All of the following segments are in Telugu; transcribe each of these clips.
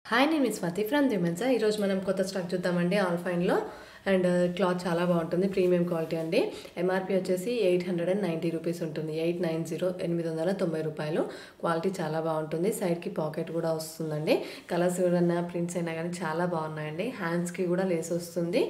హాయ్ నేను మీ స్వాతి ఫ్రమ్ దిమెన్సా. ఈరోజు మనం కొత్త స్టాక్ చూద్దామండి. ఆల్ఫైన్లో అండ్ క్లాత్ చాలా బాగుంటుంది, ప్రీమియం క్వాలిటీ అండి. ఎంఆర్పి వచ్చేసి 890 రూపీస్ ఉంటుంది. 890 890 రూపాయలు. క్వాలిటీ చాలా బాగుంటుంది. సైడ్కి పాకెట్ కూడా వస్తుందండి. కలర్స్ ఏదైనా ప్రింట్స్ అయినా కానీ చాలా బాగున్నాయండి. హ్యాండ్స్కి కూడా లేస్ వస్తుంది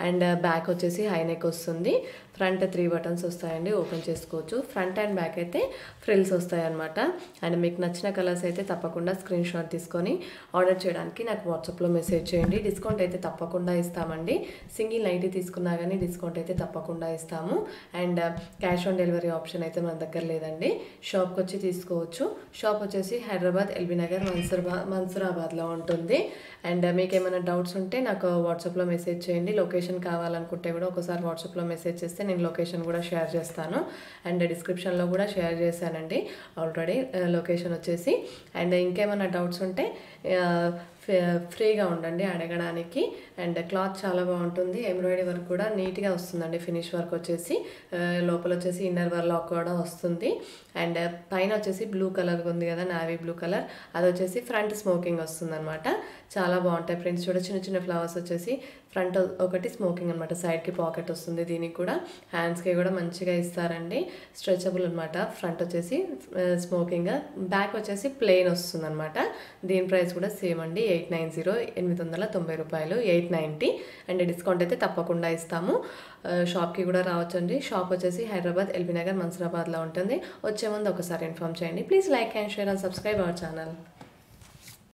అండ్ బ్యాక్ వచ్చేసి హై నెక్ వస్తుంది. ఫ్రంట్ 3 బటన్స్ వస్తాయండి, ఓపెన్ చేసుకోవచ్చు. ఫ్రంట్ అండ్ బ్యాక్ అయితే ఫ్రిల్స్ వస్తాయి అనమాట. అండ్ మీకు నచ్చిన కలర్స్ అయితే తప్పకుండా స్క్రీన్ షాట్ తీసుకొని ఆర్డర్ చేయడానికి నాకు వాట్సాప్లో మెసేజ్ చేయండి. డిస్కౌంట్ అయితే తప్పకుండా ఇస్తామండి. సింగిల్ నైటీ తీసుకున్నా కానీ డిస్కౌంట్ అయితే తప్పకుండా ఇస్తాము. And cash on delivery option అయితే మన దగ్గర లేదండి. షాప్కి వచ్చి తీసుకోవచ్చు. షాప్ వచ్చేసి హైదరాబాద్ ఎల్బీ నగర్ మన్సూరాబాద్లో ఉంటుంది. అండ్ మీకు ఏమైనా డౌట్స్ ఉంటే నాకు వాట్సాప్లో మెసేజ్ చేయండి. లొకేషన్ కావాలనుకుంటే కూడా ఒకసారి వాట్సాప్లో మెసేజ్ చేస్తే నేను లొకేషన్ కూడా షేర్ చేస్తాను. అండ్ డిస్క్రిప్షన్లో కూడా షేర్ చేశానండి ఆల్రెడీ లొకేషన్ వచ్చేసి. అండ్ ఇంకేమైనా డౌట్స్ ఉంటే ఫ్రీగా ఉండండి అడగడానికి. అండ్ క్లాత్ చాలా బాగుంటుంది. ఎంబ్రాయిడరీ వర్క్ కూడా నీట్గా వస్తుందండి. ఫినిష్ వర్క్ వచ్చేసి లోపల వచ్చేసి ఇన్నర్ వర్ లాక్ కూడా వస్తుంది. అండ్ పైన వచ్చేసి బ్లూ కలర్ ఉంది కదా, నావీ బ్లూ కలర్, అది వచ్చేసి ఫ్రంట్ స్మోకింగ్ వస్తుంది అనమాట. చాలా బాగుంటాయి ప్రింట్స్ కూడా. చిన్న చిన్న ఫ్లవర్స్ వచ్చేసి ఫ్రంట్ ఒకటి స్మోకింగ్ అనమాట. సైడ్కి పాకెట్ వస్తుంది. దీనికి కూడా హ్యాండ్స్కి కూడా మంచిగా ఇస్తారండి. స్ట్రెచబుల్ అనమాట. ఫ్రంట్ వచ్చేసి స్మోకింగ్, బ్యాక్ వచ్చేసి ప్లెయిన్ వస్తుంది అనమాట. దీని ప్రైస్ కూడా సేమ్ అండి, 890 రూపాయలు, 890. అండ్ డిస్కౌంట్ అయితే తప్పకుండా ఇస్తాము. షాప్కి కూడా రావచ్చండి. షాప్ వచ్చేసి హైదరాబాద్ ఎల్బీ నగర్ మన్సూరాబాద్లో ఉంటుంది. వచ్చే ముందు ఒకసారి ఇన్ఫార్మ్ చేయండి. Please like and share and subscribe our channel.